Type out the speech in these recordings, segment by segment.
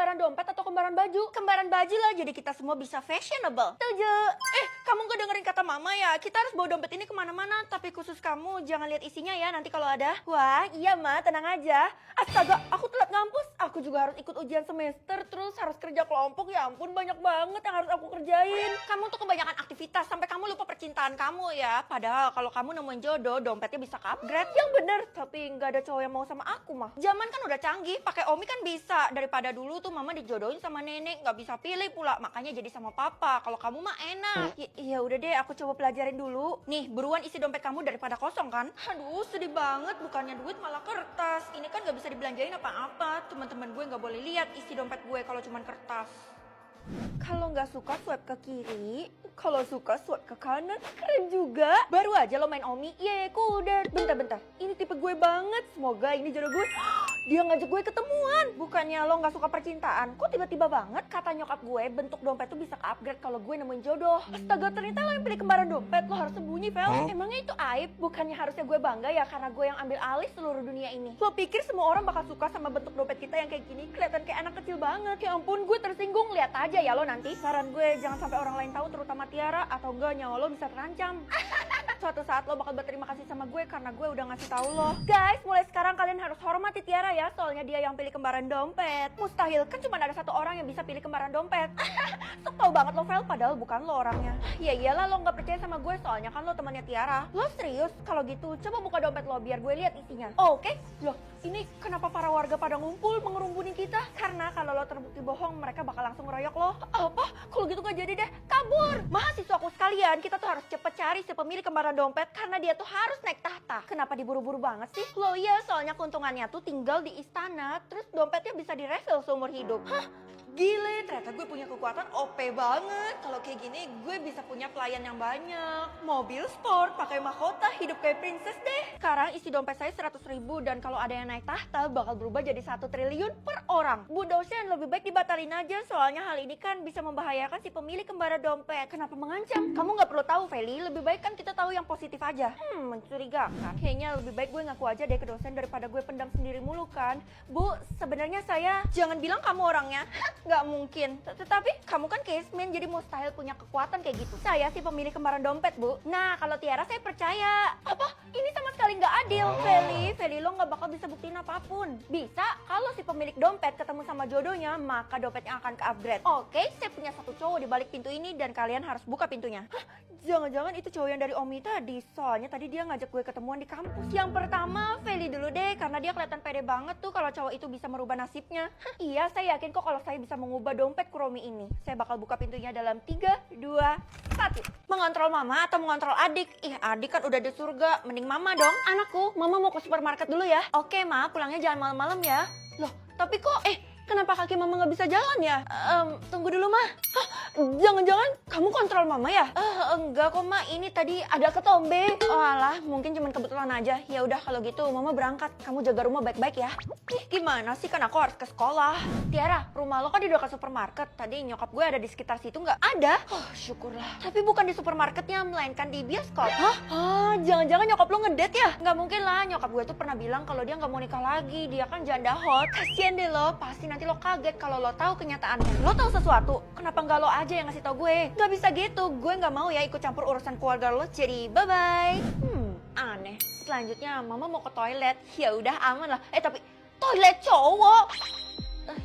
kembaran dompet atau kembaran baju? Kembaran baju lah, jadi kita semua bisa fashionable. Setuju. Kamu gak dengerin kata mama ya? Kita harus bawa dompet ini kemana-mana, tapi khusus kamu jangan lihat isinya ya nanti kalau ada. Wah, iya ma, tenang aja. Astaga, aku telat ngampus. Aku juga harus ikut ujian semester, terus harus kerja kelompok. Ya ampun, banyak banget yang harus aku kerjain. Kamu tuh kebanyakan aktivitas sampai kamu lupa percintaan kamu ya. Padahal kalau kamu nemuin jodoh, dompetnya bisa upgrade. Yang bener, tapi nggak ada cowok yang mau sama aku mah. Zaman kan udah canggih, pakai Omi kan bisa. Daripada dulu tuh mama dijodohin sama nenek, nggak bisa pilih pula. Makanya jadi sama papa. Kalau kamu mah enak. Iya udah deh, aku coba pelajarin dulu. Nih, buruan isi dompet kamu daripada kosong kan? Aduh, sedih banget. Bukannya duit malah kertas. Ini kan nggak bisa dibelanjain apa-apa. Teman-teman gue nggak boleh lihat isi dompet gue kalau cuman kertas. Kalau nggak suka swipe ke kiri, kalau suka swipe ke kanan, keren juga. Baru aja lo main Omi, ye kudet. Bentar, ini tipe gue banget. Semoga ini jodoh gue. Dia ngajak gue ketemuan. Bukannya lo nggak suka percintaan, kok tiba-tiba banget kata nyokap gue bentuk dompet tuh bisa upgrade kalau gue nemuin jodoh. Astaga, ternyata lo yang pilih kembaran dompet. Lo harus sembunyi, Vel. Emangnya itu aib? Bukannya harusnya gue bangga ya karena gue yang ambil alih seluruh dunia ini. Lo pikir semua orang bakal suka sama bentuk dompet kita yang kayak gini? Kelihatan kayak anak kecil banget. Ya ampun, gue tersinggung. Lihat aja ya lo nanti. Saran gue jangan sampai orang lain tahu, terutama Tiara, atau enggak nyawa lo bisa terancam. Suatu saat lo bakal berterima kasih sama gue karena gue udah ngasih tahu lo. Guys, mulai sekarang kalian harus hormati Tiara ya, soalnya dia yang pilih kembaran dompet. Mustahil, kan cuma ada satu orang yang bisa pilih kembaran dompet. Sok tau banget lo, Vel, padahal bukan lo orangnya. Ya iyalah lo nggak percaya sama gue, soalnya kan lo temannya Tiara. Lo serius? Kalau gitu coba buka dompet lo biar gue lihat isinya. Oke? Loh, ini kenapa para warga pada ngumpul mengerumbuni kita? Karena kalau lo terbukti bohong, mereka bakal langsung ngeroyok lo. Apa? Kalau gitu gak jadi deh, kabur. Mahasiswaku sekalian, kita tuh harus cepet cari si pemilik kembaran dompet karena dia tuh harus naik tahta. Kenapa diburu-buru banget sih? Lo iya, soalnya keuntungannya tuh tinggal di istana, terus dompetnya bisa direfill seumur hidup. Hah? Gile, ternyata gue punya kekuatan OP banget. Kalau kayak gini, gue bisa punya pelayan yang banyak. Mobil sport, pakai mahkota, hidup kayak princess deh. Sekarang isi dompet saya 100.000 dan kalau ada yang naik tahta bakal berubah jadi 1 triliun per orang. Bu dosen, lebih baik dibatalin aja, soalnya hal ini kan bisa membahayakan si pemilik kembaran dompet. Kenapa mengancam? Kamu nggak perlu tahu, Feli. Lebih baik kan kita tahu yang positif aja. Mencurigakan. Kayaknya lebih baik gue ngaku aja deh ke dosen daripada gue pendam sendiri mulu kan. Bu, sebenarnya saya... Jangan bilang kamu orangnya. Nggak mungkin. Tetapi kamu kan caseman, jadi mustahil punya kekuatan kayak gitu. Saya sih pemilik kembaran dompet, Bu. Nah, kalau Tiara saya percaya. Apa? Ini sama sekali nggak adil, Feli lo nggak bakal bisa buktiin apapun. Bisa, kalau si pemilik dompet ketemu sama jodohnya, maka dompetnya akan ke-upgrade. Oke, saya punya satu cowok di balik pintu ini dan kalian harus buka pintunya. Hah? Jangan-jangan itu cowok yang dari Omi tadi. Soalnya tadi dia ngajak gue ketemuan di kampus. Yang pertama, Feli dulu deh, karena dia kelihatan pede banget tuh kalau cowok itu bisa merubah nasibnya. Iya, saya yakin kok kalau saya bisa mengubah dompet Kuromi ini. Saya bakal buka pintunya dalam 3, 2, 1. Mengontrol mama atau mengontrol adik? Ih, adik kan udah di surga, mending mama dong. Anakku, mama mau ke supermarket dulu ya. Oke, ma, pulangnya jangan malam-malam ya. Loh, tapi kok, kenapa kaki mama nggak bisa jalan ya? Tunggu dulu, ma. Hah, jangan-jangan kamu kontrol mama ya? Enggak kok, ma. Ini tadi ada ketombe. Oh alah, mungkin cuma kebetulan aja. Ya udah kalau gitu, mama berangkat. Kamu jaga rumah baik-baik ya. Ih, gimana sih? Kan aku harus ke sekolah. Tiara, rumah lo kan di dekat supermarket. Tadi nyokap gue ada di sekitar situ nggak? Ada. Oh, syukurlah. Tapi bukan di supermarketnya, melainkan di bioskop. Hah? Jangan-jangan nyokap lo ngedate ya? Nggak mungkin lah. Nyokap gue tuh pernah bilang kalau dia nggak mau nikah lagi. Dia kan janda hot. Kasian deh lo. Pasti nanti lo kaget kalau lo tahu kenyataannya. Lo tahu sesuatu? Kenapa nggak lo aja yang ngasih tau gue? Nggak bisa gitu. Gue nggak mau ya ikut campur urusan keluarga lo. Jadi bye-bye. Aneh. Selanjutnya mama mau ke toilet. Ya udah aman lah. Tapi toilet cowok.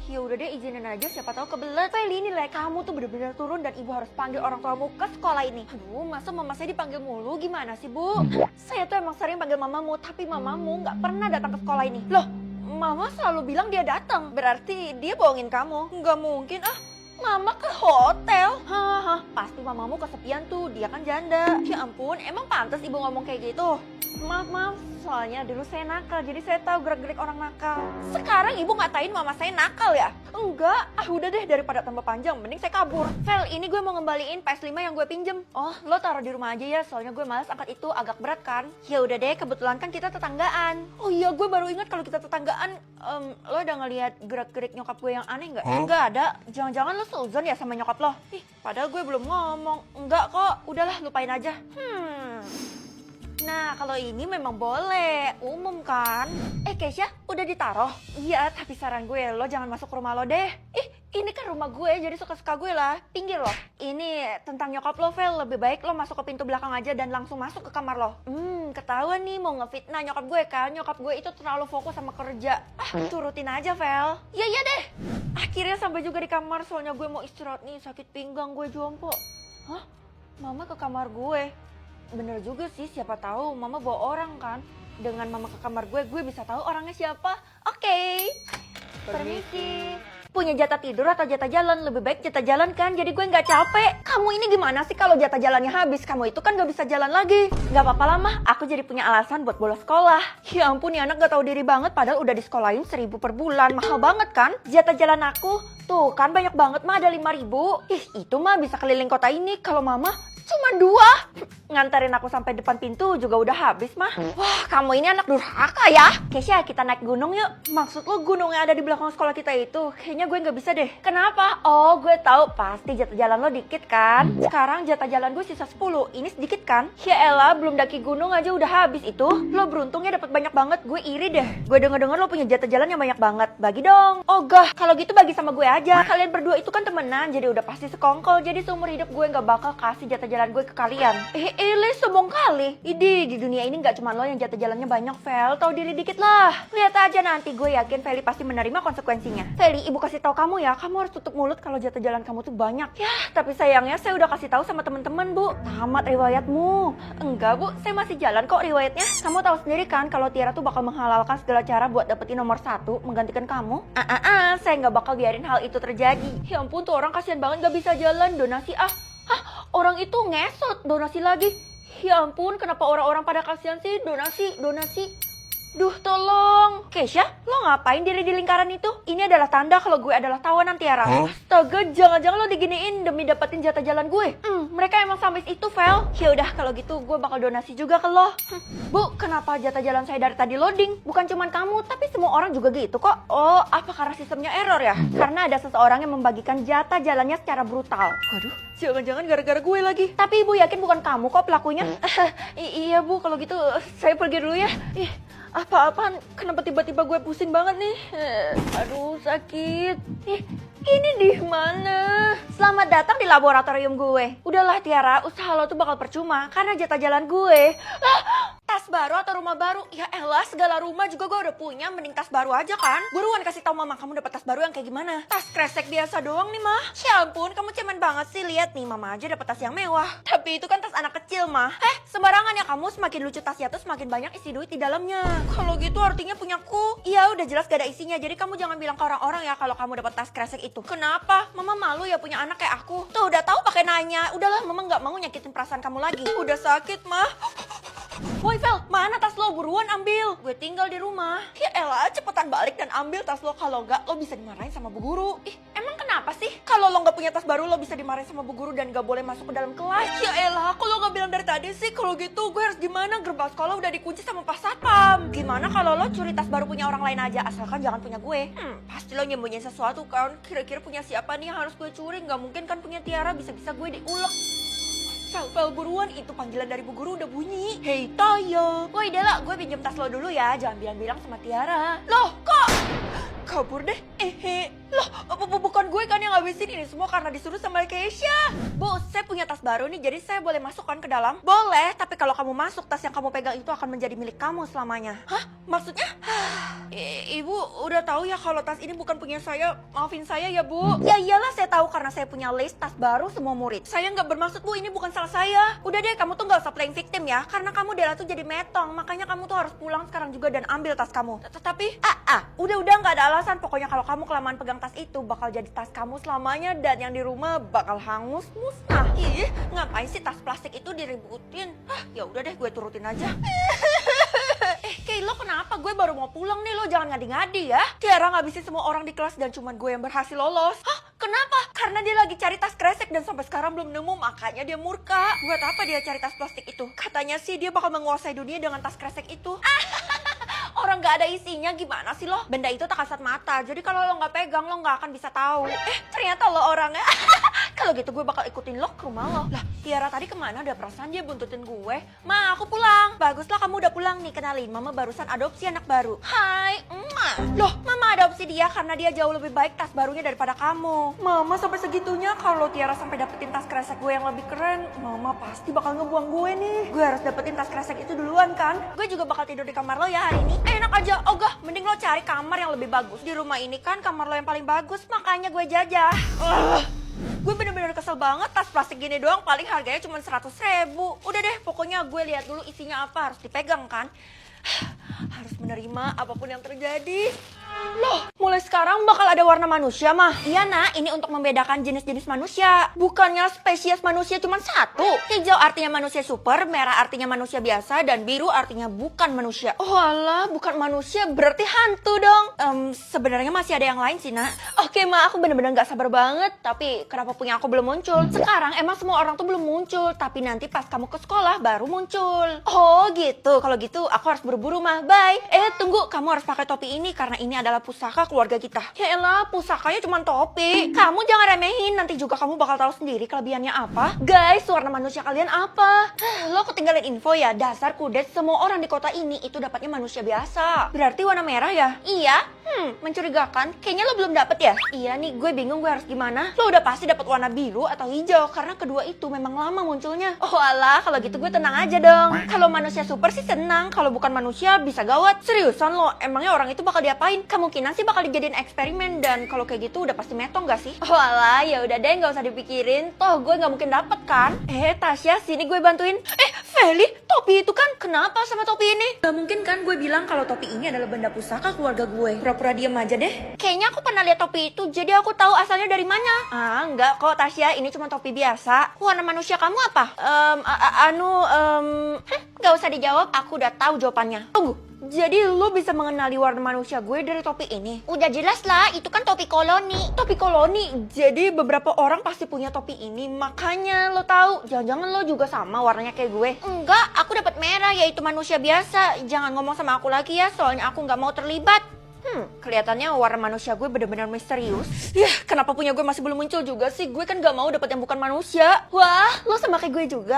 Ya udah deh, izinin aja, siapa tahu kebelet. Feli, nilai kamu tuh bener-bener turun dan ibu harus panggil orang tuamu ke sekolah ini. Aduh, masa mama saya dipanggil mulu? Gimana sih, Bu? Saya tuh emang sering panggil mamamu, tapi mamamu nggak pernah datang ke sekolah ini. Loh, mama selalu bilang dia datang. Berarti dia bohongin kamu? Nggak mungkin, Mama ke hotel? Hahaha, pasti mamamu kesepian tuh, dia kan janda. Ya ampun, emang pantas ibu ngomong kayak gitu? Maaf, soalnya dulu saya nakal, jadi saya tahu gerak-gerik orang nakal. Sekarang ibu ngatain mama saya nakal ya? Enggak, udah deh, daripada tambah panjang, mending saya kabur. Vel, ini gue mau ngembaliin PS5 yang gue pinjem. Oh, lo taruh di rumah aja ya, soalnya gue malas angkat itu, agak berat kan? Ya udah deh, kebetulan kan kita tetanggaan. Oh iya, gue baru ingat kalau kita tetanggaan. Lo udah ngeliat gerak-gerik nyokap gue yang aneh nggak? Enggak ada, jangan-jangan lo seuzon ya sama nyokap lo? Ih, padahal gue belum ngomong. Enggak kok, udahlah lupain aja. Nah, kalau ini memang boleh, umum kan? Keisha, udah ditaruh? Iya, tapi saran gue lo jangan masuk rumah lo deh. Ih, Ini kan rumah gue, jadi suka-suka gue lah. Pinggir loh. Ini tentang nyokap lo, Vel. Lebih baik lo masuk ke pintu belakang aja dan langsung masuk ke kamar lo. Ketahuan nih mau ngefitnah nyokap gue kan. Nyokap gue itu terlalu fokus sama kerja. Turutin aja, Vel. Iya deh. Akhirnya sampai juga di kamar, soalnya gue mau istirahat nih. Sakit pinggang gue jompo. Hah? Mama ke kamar gue? Bener juga sih, siapa tahu Mama bawa orang kan. Dengan Mama ke kamar gue bisa tahu orangnya siapa. Oke. Permisi. Punya jatah tidur atau jatah jalan? Lebih baik jatah jalan kan, jadi gue nggak capek. Kamu ini gimana sih kalau jatah jalannya habis? Kamu itu kan nggak bisa jalan lagi. Nggak apa-apa lah mah, aku jadi punya alasan buat bolos sekolah. Ya ampun, nih anak gak tahu diri banget padahal udah disekolahin 1.000 per bulan. Mahal banget kan? Jatah jalan aku, tuh kan banyak banget mah, ada 5.000. Ih, itu mah bisa keliling kota ini. Kalau Mama cuma 2. Nganterin aku sampai depan pintu juga udah habis mah. Wah, kamu ini anak durhaka ya. Kesya, kita naik gunung yuk. Maksud lo gunung yang ada di belakang sekolah kita itu? Kayaknya gue nggak bisa deh. Kenapa? Oh, gue tahu. Pasti jatah jalan lo dikit kan? Sekarang jatah jalan gue sisa 10. Ini sedikit kan? Ya elah, belum daki gunung aja udah habis itu. Lo beruntungnya dapat banyak banget. Gue iri deh. Gue denger-denger lo punya jatah jalan yang banyak banget. Bagi dong. Oh gah, kalau gitu bagi sama gue aja. Kalian berdua itu kan temenan, jadi udah pasti sekongkol. Jadi seumur hidup gue nggak bakal kasih jatah jalan gue ke kalian. Ele sombong kali. Idi, di dunia ini nggak cuma lo yang jatah jalannya banyak, Vel. Tahu diri dikit lah. Lihat aja nanti, gue yakin Feli pasti menerima konsekuensinya. Feli, ibu kasih tahu kamu ya, kamu harus tutup mulut kalau jatah jalan kamu tuh banyak. Ya, tapi sayangnya saya udah kasih tahu sama teman-teman, Bu. Tamat riwayatmu. Enggak, Bu, saya masih jalan kok riwayatnya. Kamu tahu sendiri kan kalau Tiara tuh bakal menghalalkan segala cara buat dapetin nomor 1, menggantikan kamu. Saya nggak bakal biarin hal itu terjadi. Ya ampun, tuh orang kasihan banget nggak bisa jalan. Donasi Hah? Orang itu ngesot, donasi lagi. Ya ampun, kenapa orang-orang pada kasihan sih? Donasi. Duh, tolong. Kesya, lo ngapain diri di lingkaran itu? Ini adalah tanda kalau gue adalah tawanan Tiara. Astaga, jangan-jangan lo diginiin demi dapetin jatah jalan gue. Mereka emang sampai itu, Vel. Ya udah, kalau gitu gue bakal donasi juga ke lo. Bu, kenapa jatah jalan saya dari tadi loading? Bukan cuman kamu, tapi semua orang juga gitu kok. Oh, apa karena sistemnya error ya? Karena ada seseorang yang membagikan jatah jalannya secara brutal. Waduh, jangan-jangan gara-gara gue lagi. Tapi ibu yakin bukan kamu kok pelakunya. Iya Bu, kalau gitu saya pergi dulu ya. Apa-apaan? Kenapa tiba-tiba gue pusing banget nih? Aduh, sakit. Ini di mana? Selamat datang di laboratorium gue. Udahlah Tiara, usaha lo tuh bakal percuma karena jatah jalan gue. Tas baru atau rumah baru? Ya elah, segala rumah juga gue udah punya, mending tas baru aja kan? Buruan kasih tahu Mama kamu dapat tas baru yang kayak gimana? Tas kresek biasa doang nih, Mah. Ya ampun, kamu cemen banget sih. Lihat nih, Mama aja dapat tas yang mewah. Tapi itu kan tas anak kecil, Mah. Sembarangan ya kamu, semakin lucu tasnya tuh semakin banyak isi duit di dalamnya. Kalau gitu artinya punyaku. Iya, udah jelas gak ada isinya. Jadi kamu jangan bilang ke orang-orang ya kalau kamu dapat tas kresek itu. Kenapa? Mama malu ya punya anak kayak aku. Tuh udah tahu pakai nanya. Udahlah, Mama nggak mau nyakitin perasaan kamu lagi. Udah sakit, Mah. Woi Vel, mana tas lo? Buruan ambil. Gue tinggal di rumah. Ya elah, cepetan balik dan ambil tas lo. Kalau nggak, lo bisa dimarahin sama bu guru. Emang kenapa sih? Kalau lo nggak punya tas baru, lo bisa dimarahin sama bu guru dan nggak boleh masuk ke dalam kelas. Ya elah, kok lo nggak bilang dari tadi sih? Kalau gitu, gue harus gimana? Gerbang sekolah udah dikunci sama pas satpam. Gimana kalau lo curi tas baru punya orang lain aja, asalkan jangan punya gue? Pasti lo nyembunyiin sesuatu kan? Kira-kira punya siapa nih yang harus gue curi? Nggak mungkin kan punya Tiara, bisa-bisa gue diulek. Vel, buruan, itu panggilan dari bu guru udah bunyi. Hei Taya. Woi Dela, gue pinjam tas lo dulu ya. Jangan bilang-bilang sama Tiara. Loh, kok kabur deh? Loh, bukan gue kan yang ngabisin ini semua karena disuruh sama Kesya. Bu, saya punya tas baru nih, jadi saya boleh masuk kan ke dalam? Boleh, tapi kalau kamu masuk, tas yang kamu pegang itu akan menjadi milik kamu selamanya. Hah? Maksudnya? Ibu udah tahu ya kalau tas ini bukan punya saya. Maafin saya ya, Bu. Ya iyalah, saya tahu karena saya punya list tas baru semua murid. Saya nggak bermaksud, Bu, ini bukan salah saya. Udah deh, kamu tuh nggak usah playing victim ya. Karena kamu Dela tuh jadi metong, makanya kamu tuh harus pulang sekarang juga dan ambil tas kamu. Tapi, udah nggak ada alasan. Pokoknya kalau kamu kelamaan pegang tas itu bakal jadi tas kamu selamanya dan yang di rumah bakal hangus musnah. Ih, ngapain sih tas plastik itu diributin? Ya udah deh, gue turutin aja. Kay, lo kenapa? Gue baru mau pulang nih, lo jangan ngadi-ngadi ya. Tiara ngabisin semua orang di kelas dan cuman gue yang berhasil lolos. Kenapa? Karena dia lagi cari tas kresek dan sampai sekarang belum nemu, makanya dia murka. Buat apa dia cari tas plastik itu? Katanya sih dia bakal menguasai dunia dengan tas kresek itu. Orang gak ada isinya, gimana sih lo? Benda itu tak kasat mata, jadi kalau lo gak pegang, lo gak akan bisa tahu. Ternyata lo orangnya. Kalau gitu gue bakal ikutin lo ke rumah lo. Lah, Tiara tadi kemana? Ada perasaan dia buntutin gue. Ma, aku pulang. Baguslah kamu udah pulang nih. Kenalin, Mama barusan adopsi anak baru. Hai, Loh, Mama adopsi dia karena dia jauh lebih baik tas barunya daripada kamu. Mama sampai segitunya kalau Tiara sampai dapetin tas kresek gue yang lebih keren, Mama pasti bakal ngebuang gue nih. Gue harus dapetin tas kresek itu duluan kan. Gue juga bakal tidur di kamar lo ya hari ini. Enak aja. Ogah, mending lo cari kamar yang lebih bagus. Di rumah ini kan kamar lo yang paling bagus, makanya gue jajah. Gue bener-bener kesel banget, tas plastik gini doang paling harganya cuma 100.000. Udah deh, pokoknya gue lihat dulu isinya apa, harus dipegang kan. Harus menerima apapun yang terjadi. Loh, mulai sekarang bakal ada warna manusia mah. Iya nak, ini untuk membedakan jenis-jenis manusia. Bukannya spesies manusia cuma satu. Hijau artinya manusia super, merah artinya manusia biasa, dan biru artinya bukan manusia. Oh alah, bukan manusia berarti hantu dong. Sebenarnya masih ada yang lain sih nak. Oke ma, aku bener-bener gak sabar banget. Tapi kenapa punya aku belum muncul? Sekarang emang semua orang tuh belum muncul. Tapi nanti pas kamu ke sekolah baru muncul. Oh gitu, kalau gitu aku harus buru-buru mah. Bye. Tunggu, kamu harus pakai topi ini karena ini adalah pusaka keluarga kita. Ya elah, pusakanya cuma topi. Kamu jangan remehin, nanti juga kamu bakal tahu sendiri kelebihannya apa. Guys, warna manusia kalian apa? Lo ketinggalan info ya, dasar kudet, semua orang di kota ini itu dapatnya manusia biasa. Berarti warna merah ya? Iya. Mencurigakan. Kayaknya lo belum dapet ya? Iya nih, gue bingung gue harus gimana. Lo udah pasti dapat warna biru atau hijau karena kedua itu memang lama munculnya. Oh alah, kalau gitu gue tenang aja dong. Kalau manusia super sih senang, kalau bukan manusia bisa gawat. Seriusan lo, emangnya orang itu bakal diapain? Kemungkinan sih bakal dijadiin eksperimen dan kalau kayak gitu udah pasti metong gak sih? Oh alah, ya udah deh nggak usah dipikirin. Toh gue nggak mungkin dapet kan? Tasya, sini gue bantuin. Feli, topi itu kan kenapa sama topi ini? Gak mungkin kan gue bilang kalau topi ini adalah benda pusaka keluarga gue. Pura-pura diem aja deh. Kayaknya aku pernah lihat topi itu, jadi aku tahu asalnya dari mana. Enggak kok Tasya, ini cuma topi biasa. Warna manusia kamu apa? Gak usah dijawab, aku udah tahu jawabannya. Tunggu. Jadi lo bisa mengenali warna manusia gue dari topi ini? Udah jelas lah, itu kan topi koloni. Topi koloni? Jadi beberapa orang pasti punya topi ini, makanya lo tahu. Jangan-jangan lo juga sama warnanya kayak gue? Enggak, aku dapat merah, yaitu manusia biasa. Jangan ngomong sama aku lagi ya, soalnya aku nggak mau terlibat. Kelihatannya warna manusia gue bener-bener misterius. Kenapa punya gue masih belum muncul juga sih? Gue kan gak mau dapet yang bukan manusia. Wah, lo sama kayak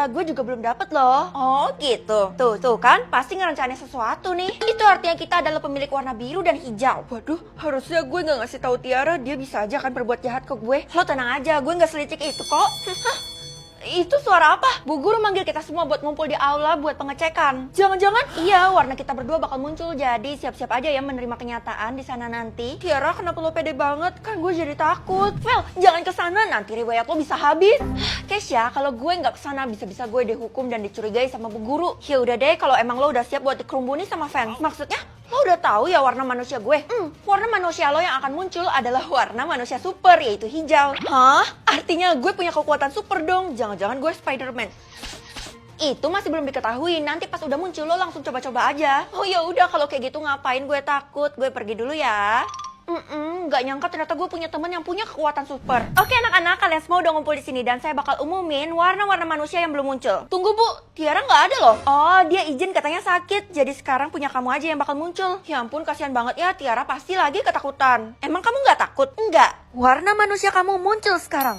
gue juga belum dapet loh. Oh gitu. Tuh kan, pasti ngerencanain sesuatu nih. Itu artinya kita adalah pemilik warna biru dan hijau. Waduh, harusnya gue gak ngasih tahu Tiara, dia bisa aja kan berbuat jahat ke gue. Lo tenang aja, gue gak selicik itu kok. Itu suara apa? Bu guru manggil kita semua buat ngumpul di aula buat pengecekan. Jangan-jangan iya warna kita berdua bakal muncul, jadi siap-siap aja ya menerima kenyataan di sana nanti. Tiara, kenapa lo pede banget? Kan gue jadi takut. Well, jangan kesana, nanti riwayat lo bisa habis. Kesya, kalau gue nggak kesana bisa-bisa gue dihukum dan dicurigai sama bu guru. Ya udah deh, kalau emang lo udah siap buat dikerumbunin sama fans. Maksudnya? Lo udah tahu ya warna manusia gue? Warna manusia lo yang akan muncul adalah warna manusia super, yaitu hijau. Hah? Artinya gue punya kekuatan super dong. Jangan-jangan gue Spider-Man. Itu masih belum diketahui. Nanti pas udah muncul lo langsung coba-coba aja. Oh ya udah, kalau kayak gitu ngapain gue takut? Gue pergi dulu ya. Gak nyangka ternyata gue punya teman yang punya kekuatan super. Oke anak-anak, kalian semua udah ngumpul di sini dan saya bakal umumin warna-warna manusia yang belum muncul. Tunggu bu, Tiara nggak ada loh. Oh, dia izin katanya sakit, jadi sekarang punya kamu aja yang bakal muncul. Ya ampun, kasihan banget ya, Tiara pasti lagi ketakutan. Emang kamu nggak takut? Enggak. Warna manusia kamu muncul sekarang.